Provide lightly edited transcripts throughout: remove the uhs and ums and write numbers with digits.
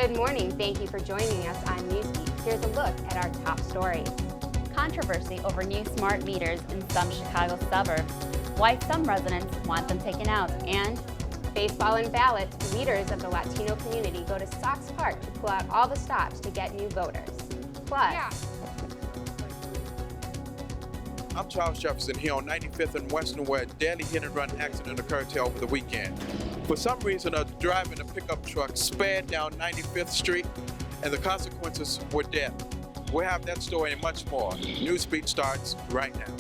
Good morning. Thank you for joining us on Newsbeat. Here's a look at our top stories. Controversy over new smart meters in some Chicago suburbs, why some residents want them taken out, and baseball and ballots, leaders of the Latino community go to Sox Park to pull out all the stops to get new voters. Plus, I'm Charles Jefferson here on 95th and Western, where a deadly hit-and-run accident occurred here over the weekend. For some reason, a driver in a pickup truck sped down 95th Street, and the consequences were death. We'll have that story and much more. Newsbeat starts right now.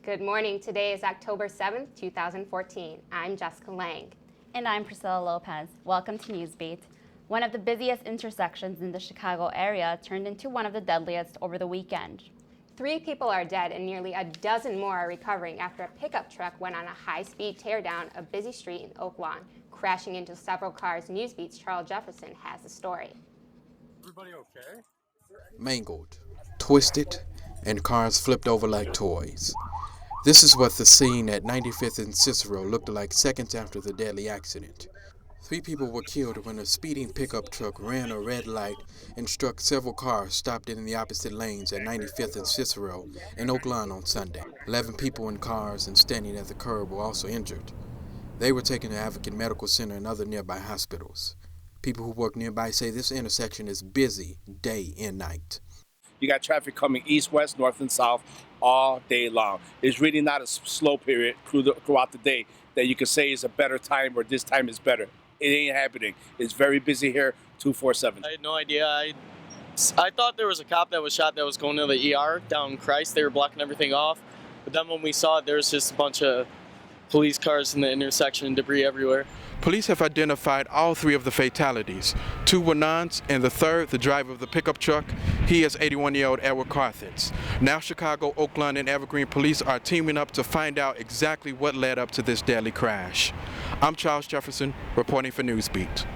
Good morning. Today is October 7th, 2014. I'm Jessica Lang. And I'm Priscilla Lopez. Welcome to Newsbeat. One of the busiest intersections in the Chicago area turned into one of the deadliest over the weekend. 3 people are dead and nearly a dozen more are recovering after a pickup truck went on a high-speed teardown a busy street in Oak Lawn, crashing into several cars. Newsbeat's Charles Jefferson has the story. Everybody okay? Mangled, twisted, and cars flipped over like toys. This is what the scene at 95th and Cicero looked like seconds after the deadly accident. 3 people were killed when a speeding pickup truck ran a red light and struck several cars stopped in the opposite lanes at 95th and Cicero in Oak Lawn on Sunday. 11 people in cars and standing at the curb were also injured. They were taken to Advocate Medical Center and other nearby hospitals. People who work nearby say this intersection is busy day and night. You got traffic coming east, west, north, and south all day long. It's really not a slow period throughout the day that you could say is a better time or this time is better. It ain't happening. It's very busy here 24/7. I had no idea. I thought there was a cop that was shot that was going to the ER down Christ. They were blocking everything off. But then when we saw it, there was just a bunch of police cars in the intersection and debris everywhere. Police have identified all 3 of the fatalities. 2 were nuns, and the third, the driver of the pickup truck, he is 81-year-old Edward Carthens. Now Chicago, Oak Lawn, and Evergreen police are teaming up to find out exactly what led up to this deadly crash. I'm Charles Jefferson, reporting for Newsbeat.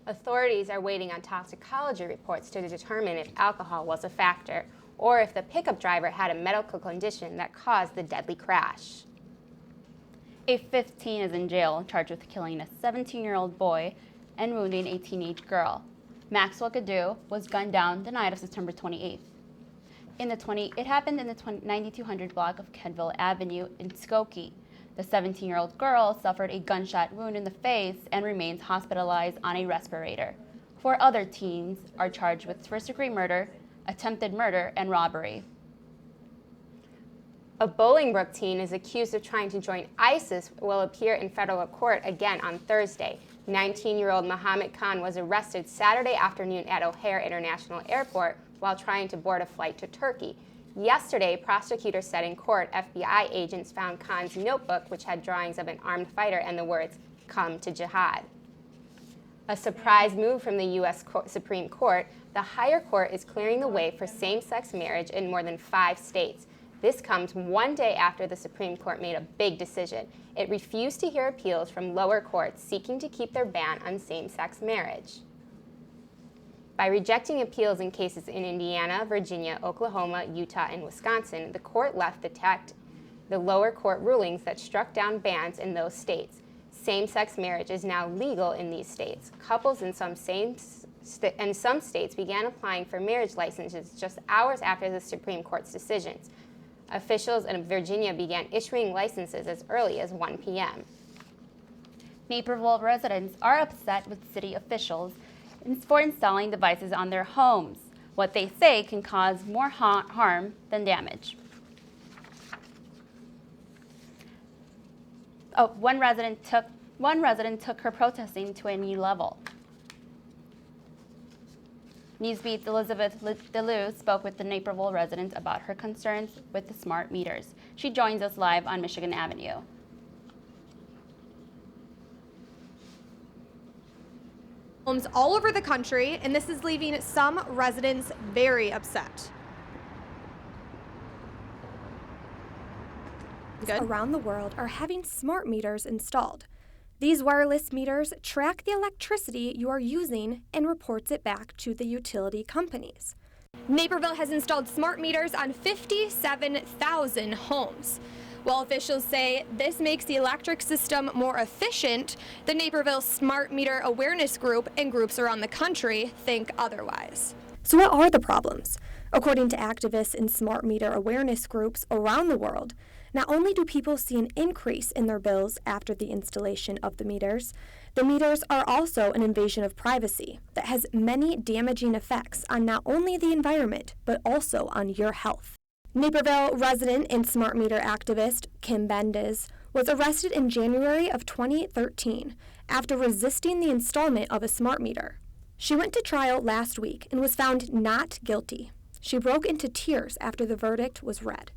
Authorities are waiting on toxicology reports to determine if alcohol was a factor or if the pickup driver had a medical condition that caused the deadly crash. A 15 is in jail, charged with killing a 17-year-old boy and wounding a teenage girl. Maxwell Gadu was gunned down the night of September 28th. It happened in the 9200 block of Kenville Avenue in Skokie. The 17-year-old girl suffered a gunshot wound in the face and remains hospitalized on a respirator. 4 other teens are charged with first-degree murder, attempted murder, and robbery. A Bolingbrook teen is accused of trying to join ISIS will appear in federal court again on Thursday. 19-year-old Mohammed Khan was arrested Saturday afternoon at O'Hare International Airport while trying to board a flight to Turkey. Yesterday, prosecutors said in court FBI agents found Khan's notebook, which had drawings of an armed fighter and the words, "Come to Jihad." A surprise move from the U.S. Supreme Court, the higher court is clearing the way for same-sex marriage in more than 5 states. This comes one day after the Supreme Court made a big decision. It refused to hear appeals from lower courts seeking to keep their ban on same-sex marriage. By rejecting appeals in cases in Indiana, Virginia, Oklahoma, Utah, and Wisconsin, the court left intact the lower court rulings that struck down bans in those states. Same-sex marriage is now legal in these states. Couples in some states began applying for marriage licenses just hours after the Supreme Court's decisions. Officials in Virginia began issuing licenses as early as 1 p.m. Naperville residents are upset with city officials for installing devices on their homes, what they say can cause more harm than damage. One resident took her protesting to a new level. Newsbeat's Elizabeth DeLue spoke with the Naperville resident about her concerns with the smart meters. She joins us live on Michigan Avenue. Homes all over the country, and this is leaving some residents very upset. around the world are having smart meters installed. These wireless meters track the electricity you are using and reports it back to the utility companies. Naperville has installed smart meters on 57,000 homes. While officials say this makes the electric system more efficient, the Naperville Smart Meter Awareness Group and groups around the country think otherwise. So what are the problems? According to activists in smart meter awareness groups around the world, not only do people see an increase in their bills after the installation of the meters are also an invasion of privacy that has many damaging effects on not only the environment, but also on your health. Naperville resident and smart meter activist Kim Bendis was arrested in January of 2013 after resisting the installment of a smart meter. She went to trial last week and was found not guilty. She broke into tears after the verdict was read.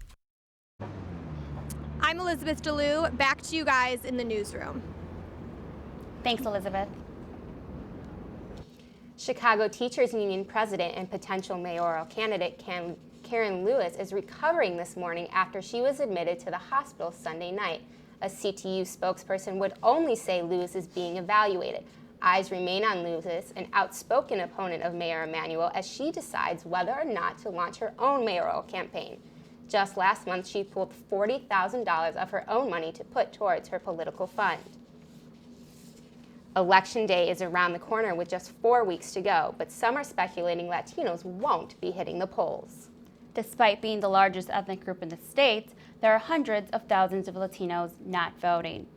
I'm Elizabeth DeLue. Back to you guys in the newsroom. Thanks, Elizabeth. Chicago Teachers Union president and potential mayoral candidate Karen Lewis is recovering this morning after she was admitted to the hospital Sunday night. A CTU spokesperson would only say Lewis is being evaluated. Eyes remain on Lewis, an outspoken opponent of Mayor Emanuel, as she decides whether or not to launch her own mayoral campaign. Just last month, she pulled $40,000 of her own money to put towards her political fund. Election day is around the corner with just 4 weeks to go, but some are speculating Latinos won't be hitting the polls. Despite being the largest ethnic group in the state, there are hundreds of thousands of Latinos not voting.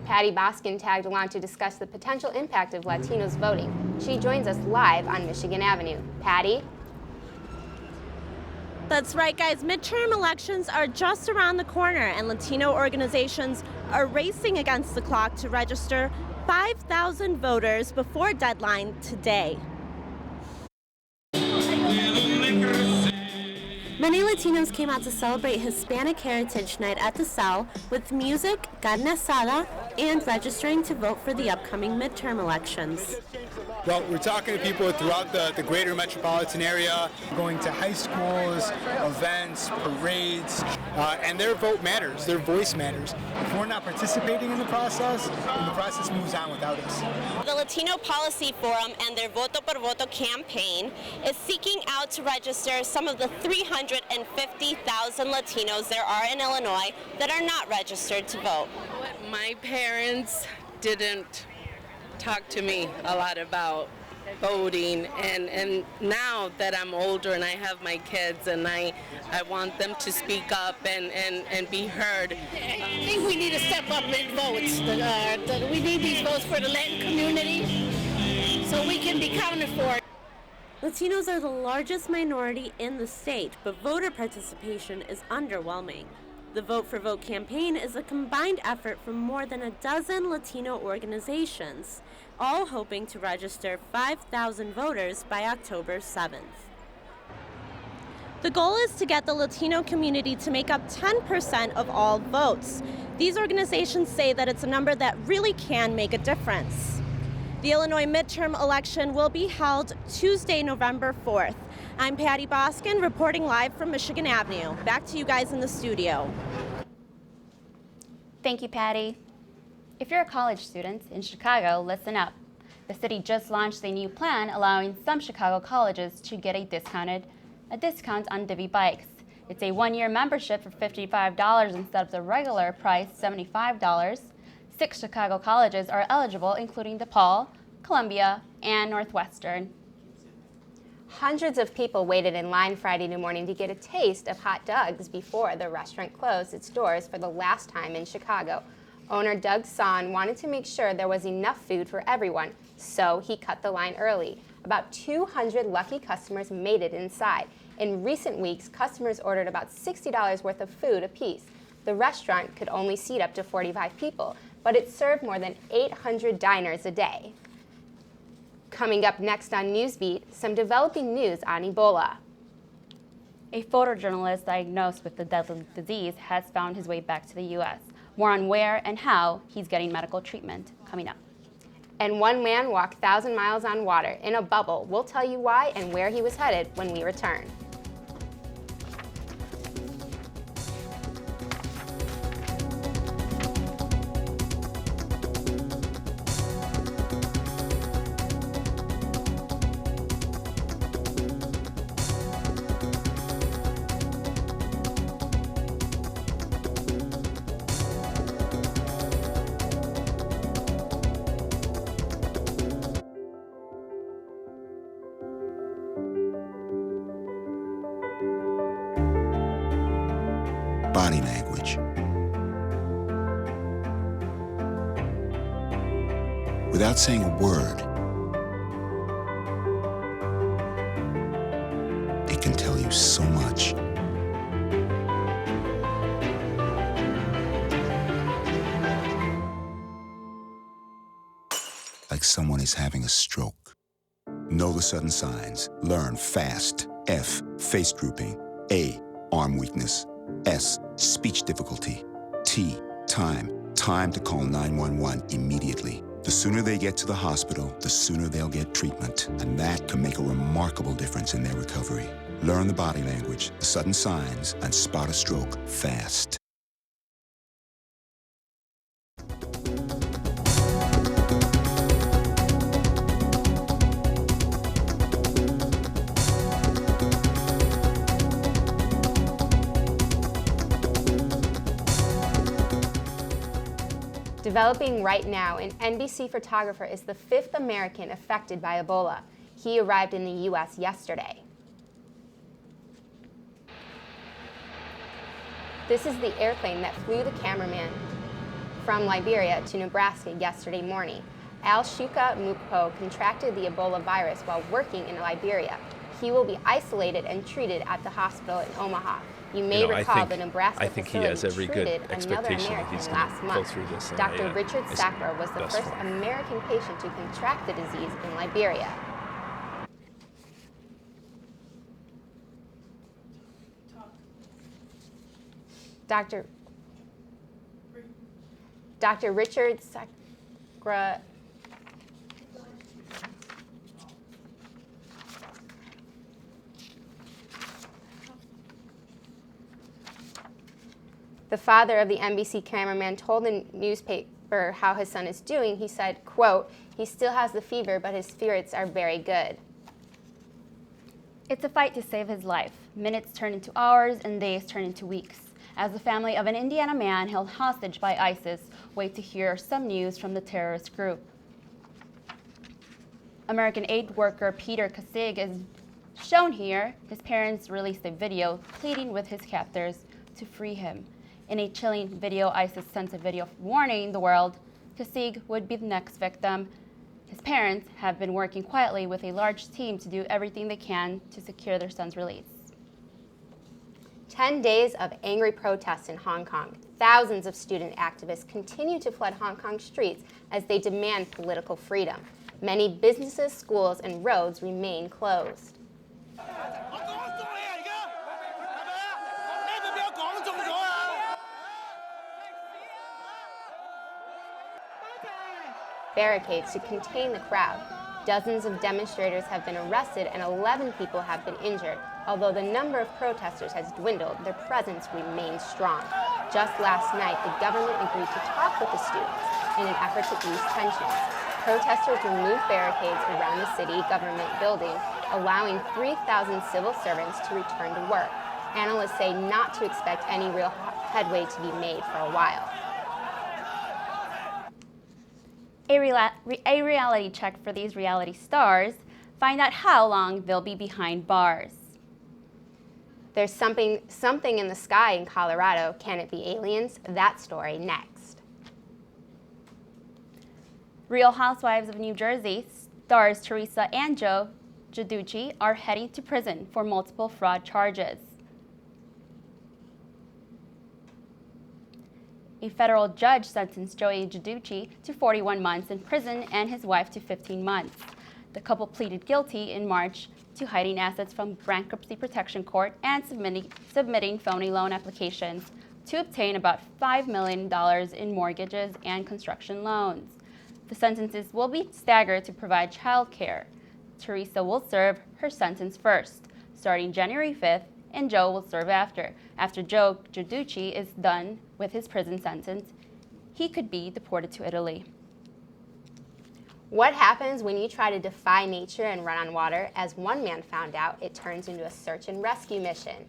Patty Boskin tagged along to discuss the potential impact of Latinos voting. She joins us live on Michigan Avenue. Patty? That's right, guys. Midterm elections are just around the corner, and Latino organizations are racing against the clock to register 5,000 voters before deadline today. Many Latinos came out to celebrate Hispanic Heritage Night at the Cell with music, carne asada, and registering to vote for the upcoming midterm elections. Well, we're talking to people throughout the greater metropolitan area, going to high schools, events, parades, and their vote matters, their voice matters. If we're not participating in the process, then the process moves on without us. The Latino Policy Forum and their Voto por Voto campaign is seeking out to register some of the 350,000 Latinos there are in Illinois that are not registered to vote. My parents didn't talk to me a lot about voting, and now that I'm older and I have my kids and I want them to speak up and be heard. I think we need to step up and vote. We need these votes for the Latin community so we can be counted for. Latinos are the largest minority in the state, but voter participation is underwhelming. The Vote for Vote campaign is a combined effort from more than a dozen Latino organizations, all hoping to register 5,000 voters by October 7th. The goal is to get the Latino community to make up 10% of all votes. These organizations say that it's a number that really can make a difference. The Illinois midterm election will be held Tuesday, November 4th. I'm Patty Boskin reporting live from Michigan Avenue. Back to you guys in the studio. Thank you, Patty. If you're a college student in Chicago, listen up. The city just launched a new plan allowing some Chicago colleges to get a discount on Divvy bikes. It's a one-year membership for $55 instead of the regular price, $75. 6 Chicago colleges are eligible, including DePaul, Columbia, and Northwestern. Hundreds of people waited in line Friday morning to get a taste of hot dogs before the restaurant closed its doors for the last time in Chicago. Owner Doug Son wanted to make sure there was enough food for everyone, so he cut the line early. About 200 lucky customers made it inside. In recent weeks, customers ordered about $60 worth of food apiece. The restaurant could only seat up to 45 people, but it served more than 800 diners a day. Coming up next on Newsbeat, some developing news on Ebola. A photojournalist diagnosed with the deadly disease has found his way back to the U.S. More on where and how he's getting medical treatment coming up. And one man walked 1,000 miles on water in a bubble. We'll tell you why and where he was headed when we return. body language. Without saying a word, it can tell you so much. Like someone is having a stroke. Know the sudden signs. Learn fast. F, face drooping. A, arm weakness. S, speech difficulty. T, time. Time to call 911 immediately. The sooner they get to the hospital, the sooner they'll get treatment. And that can make a remarkable difference in their recovery. Learn the body language, the sudden signs, and spot a stroke fast. Developing right now, an NBC photographer is the 5th American affected by Ebola. He arrived in the U.S. yesterday. This is the airplane that flew the cameraman from Liberia to Nebraska yesterday morning. Al-Shuka Mukpo contracted the Ebola virus while working in Liberia. He will be isolated and treated at the hospital in Omaha. You may recall the Nebraska facility treated another American last month. Dr. Richard Sacra was the first American patient to contract the disease in Liberia. Dr. Richard Sacra The father of the NBC cameraman told the newspaper how his son is doing. He said, quote, "He still has the fever, but his spirits are very good." It's a fight to save his life. Minutes turn into hours and days turn into weeks, as the family of an Indiana man held hostage by ISIS wait to hear some news from the terrorist group. American aid worker Peter Kasig is shown here. His parents released a video pleading with his captors to free him. In a chilling video, ISIS sent a video warning the world Kasig would be the next victim. His parents have been working quietly with a large team to do everything they can to secure their son's release. 10 days of angry protests in Hong Kong. Thousands of student activists continue to flood Hong Kong streets as they demand political freedom. Many businesses, schools, and roads remain closed. Barricades to contain the crowd. Dozens of demonstrators have been arrested and 11 people have been injured. Although the number of protesters has dwindled, their presence remains strong. Just last night, the government agreed to talk with the students in an effort to ease tensions. Protesters removed barricades around the city government building, allowing 3,000 civil servants to return to work. Analysts say not to expect any real headway to be made for a while. A reality check for these reality stars. Find out how long they'll be behind bars. There's something in the sky in Colorado. Can it be aliens? That story next. Real Housewives of New Jersey stars Teresa and Joe Giudice are heading to prison for multiple fraud charges. A federal judge sentenced Joey Giudice to 41 months in prison and his wife to 15 months. The couple pleaded guilty in March to hiding assets from bankruptcy protection court and submitting phony loan applications to obtain about $5 million in mortgages and construction loans. The sentences will be staggered to provide child care. Teresa will serve her sentence first, starting January 5th, and Joe will serve after. After Joe Giudice is done with his prison sentence, he could be deported to Italy. What happens when you try to defy nature and run on water? As one man found out, it turns into a search and rescue mission.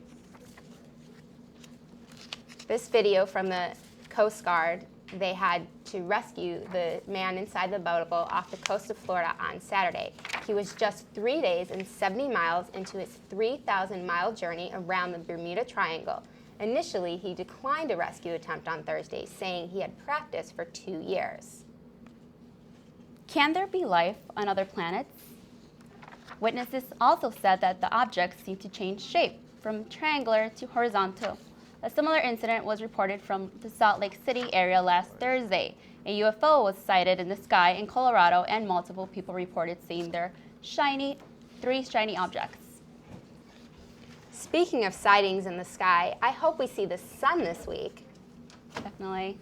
This video from the Coast Guard, they had to rescue the man inside the boatable off the coast of Florida on Saturday. He was just 3 days and 70 miles into his 3,000-mile journey around the Bermuda Triangle. Initially, he declined a rescue attempt on Thursday, saying he had practiced for 2 years. Can there be life on other planets? Witnesses also said that the objects seemed to change shape from triangular to horizontal. A similar incident was reported from the Salt Lake City area last Thursday. A UFO was sighted in the sky in Colorado, and multiple people reported seeing three shiny objects. Speaking of sightings in the sky, I hope we see the sun this week. Definitely.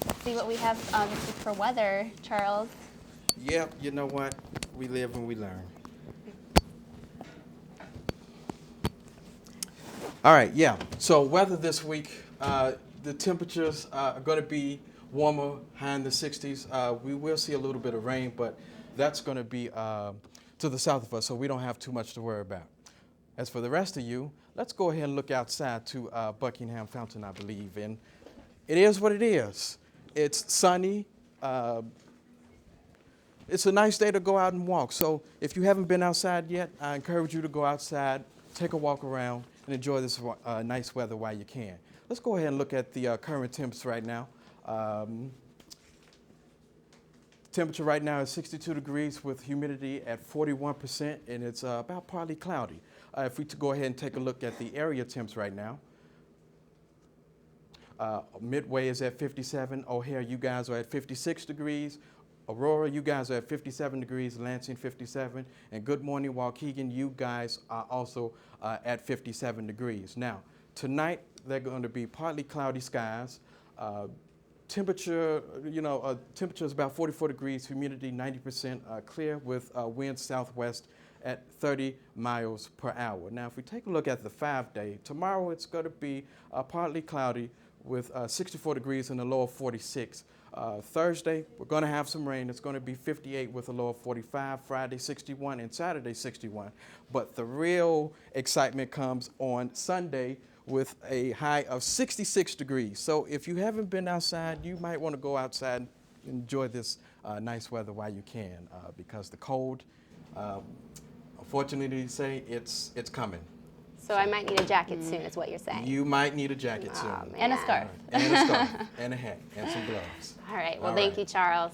Let's see what we have this week for weather, Charles. Yep, you know what? We live and we learn. All right, yeah. So weather this week, the temperatures are going to be warmer, high in the 60s. We will see a little bit of rain, but that's going to be to the south of us, so we don't have too much to worry about. As for the rest of you, let's go ahead and look outside to Buckingham Fountain, I believe. And it is what it is. It's sunny. It's a nice day to go out and walk. So if you haven't been outside yet, I encourage you to go outside, take a walk around, and enjoy this nice weather while you can. Let's go ahead and look at the current temps right now. Temperature right now is 62 degrees with humidity at 41%, and it's about partly cloudy. If we go ahead and take a look at the area temps right now, Midway is at 57. O'Hare, you guys are at 56 degrees. Aurora, you guys are at 57 degrees. Lansing, 57. And good morning, Waukegan, you guys are also at 57 degrees. Now, tonight, they're going to be partly cloudy skies. Temperature, temperature is about 44 degrees, humidity 90% clear with winds southwest at 30 miles per hour. Now, if we take a look at the 5-day, tomorrow it's going to be partly cloudy with 64 degrees and a low of 46. Thursday, we're going to have some rain. It's going to be 58 with a low of 45. Friday, 61, and Saturday, 61. But the real excitement comes on Sunday with a high of 66 degrees. So if you haven't been outside, you might want to go outside and enjoy this nice weather while you can, because the cold, unfortunately, they say it's coming. So I might need a jacket soon, is what you're saying. You might need a jacket soon. Man. And a scarf. Right. And a scarf, and a hat, and some gloves. All right, well, thank you, Charles.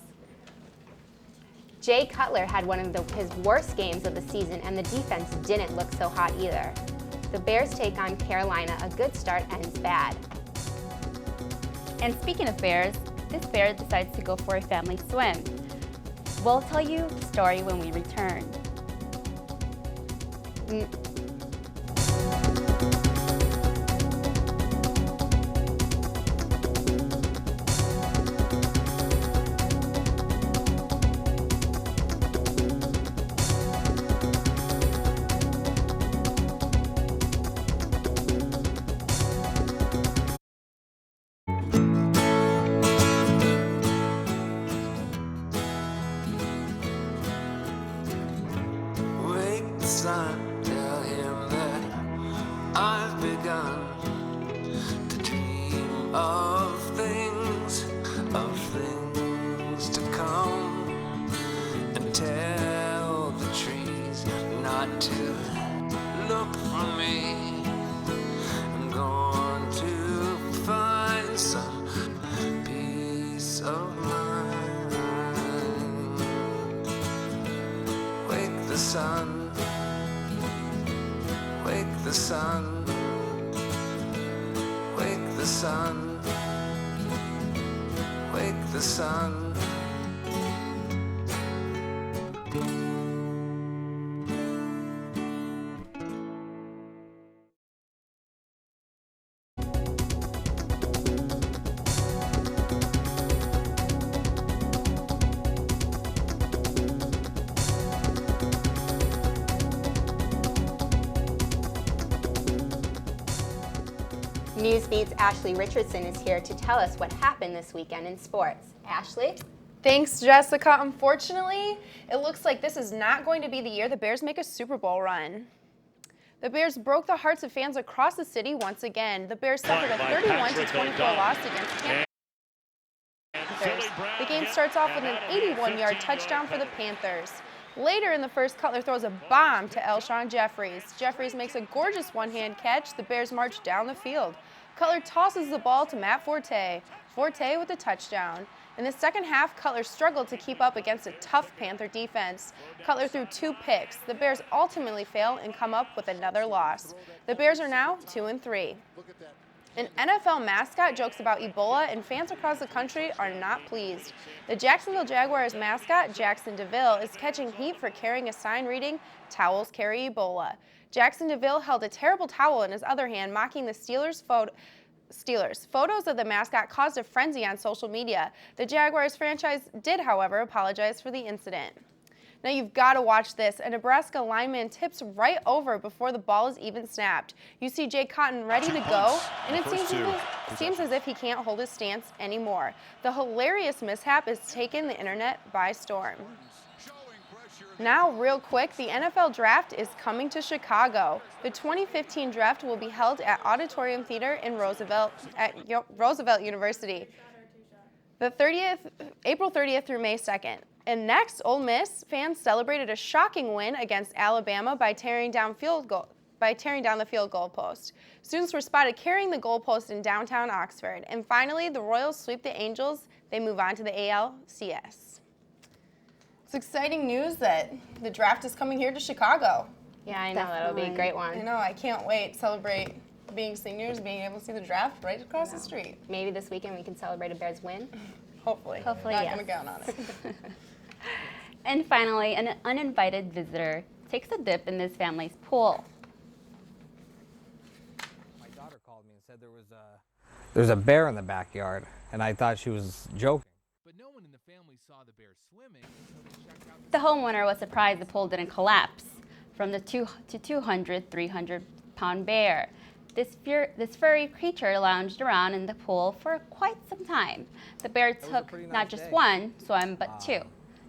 Jay Cutler had one of his worst games of the season, and the defense didn't look so hot either. The Bears take on Carolina. A good start ends bad. And speaking of bears, this bear decides to go for a family swim. We'll tell you the story when we return. Tell him that I've begun to dream of things to come, and tell the trees not to look for me. I'm going to find some peace of mind. Wake the sun. Wake the sun, wake the sun, wake the sun. Newsbeat's Ashley Richardson is here to tell us what happened this weekend in sports. Ashley? Thanks, Jessica. Unfortunately, it looks like this is not going to be the year the Bears make a Super Bowl run. The Bears broke the hearts of fans across the city once again. The Bears suffered a 31-24 loss against Panthers. The game starts off with an 81-yard touchdown for the Panthers. Later in the first, Cutler throws a bomb to Elshon Jeffries. Jeffries makes a gorgeous one-hand catch. The Bears march down the field. Cutler tosses the ball to Matt Forte. Forte with a touchdown. In the second half, Cutler struggled to keep up against a tough Panther defense. Cutler threw 2 picks. The Bears ultimately fail and come up with another loss. The Bears are now 2-3. An NFL mascot jokes about Ebola, and fans across the country are not pleased. The Jacksonville Jaguars mascot, Jackson DeVille, is catching heat for carrying a sign reading, "Towels carry Ebola." Jackson DeVille held a terrible towel in his other hand, mocking the Steelers. Photos of the mascot caused a frenzy on social media. The Jaguars franchise did, however, apologize for the incident. Now you've got to watch this. A Nebraska lineman tips right over before the ball is even snapped. You see Jay Cotton ready to go, and it seems as if he can't hold his stance anymore. The hilarious mishap has taken the internet by storm. Now, real quick, the NFL Draft is coming to Chicago. The 2015 Draft will be held at Auditorium Theater in Roosevelt University, April 30th through May 2nd. And next, Ole Miss fans celebrated a shocking win against Alabama by tearing down the field goal post. Students were spotted carrying the goal post in downtown Oxford. And finally, the Royals sweep the Angels. They move on to the ALCS. It's exciting news that the draft is coming here to Chicago. Yeah, I know. That'll be a great one. I know. I can't wait. Celebrate being seniors, being able to see the draft right across the street. Maybe this weekend we can celebrate a Bears win. Hopefully. Hopefully, Not yes. going to count on it. And finally, an uninvited visitor takes a dip in this family's pool. My daughter called me and said there's a bear in the backyard, and I thought she was joking. But no one in the family saw the bear swimming, so they checked out The homeowner was surprised the pool didn't collapse from the 200, 300-pound bear. This furry creature lounged around in the pool for quite some time. The bear took not just one swim, but 2.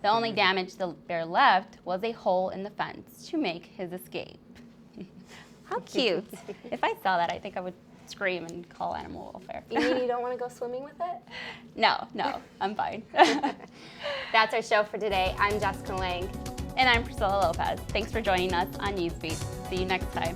The only damage the bear left was a hole in the fence to make his escape. How cute. If I saw that, I think I would scream and call animal welfare. You mean you don't want to go swimming with it? No, I'm fine. That's our show for today. I'm Jessica Lang. And I'm Priscilla Lopez. Thanks for joining us on Newsbeat. See you next time.